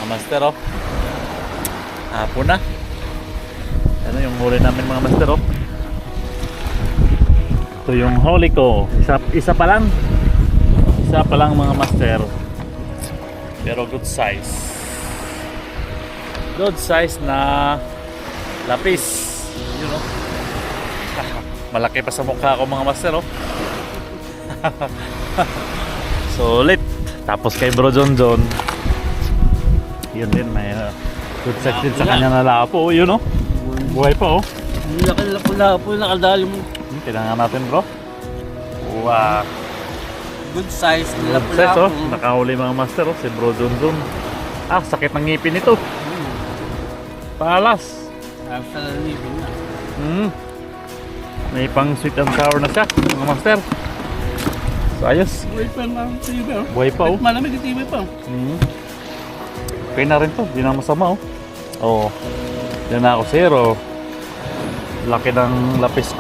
Mga master, oh. Hapon na. Ano yung huli namin, mga master, oh. Ito yung huli ko. Isa pa lang. Isa pa lang, mga master. Pero good size. Good size na lapis. Yun, oh. Malaki pa sa mukha ko, mga master, oh. Sulit. Tapos kay Bro John John, yun din, may good size din sa kanya na lapo. Yun, oh. Buhay pa, oh. Laki-laki po nakadali mo. Tinangan natin, bro. Wow. Good size. Good size, oh. Nakahuli, mga master, oh. Si Bro John John. Ah, sakit ng ngipin nito. Palas. Sa nalibin na. May pang sweet and sour na siya, mga master. So, ayos. Buhay pa lang. Tibay, oh. Buhay pa, oh. Malamig yung tibay pa. Okay na rin to. Di na masama, oh. Oh. Yan na ako, zero. Laki ng lapis ko.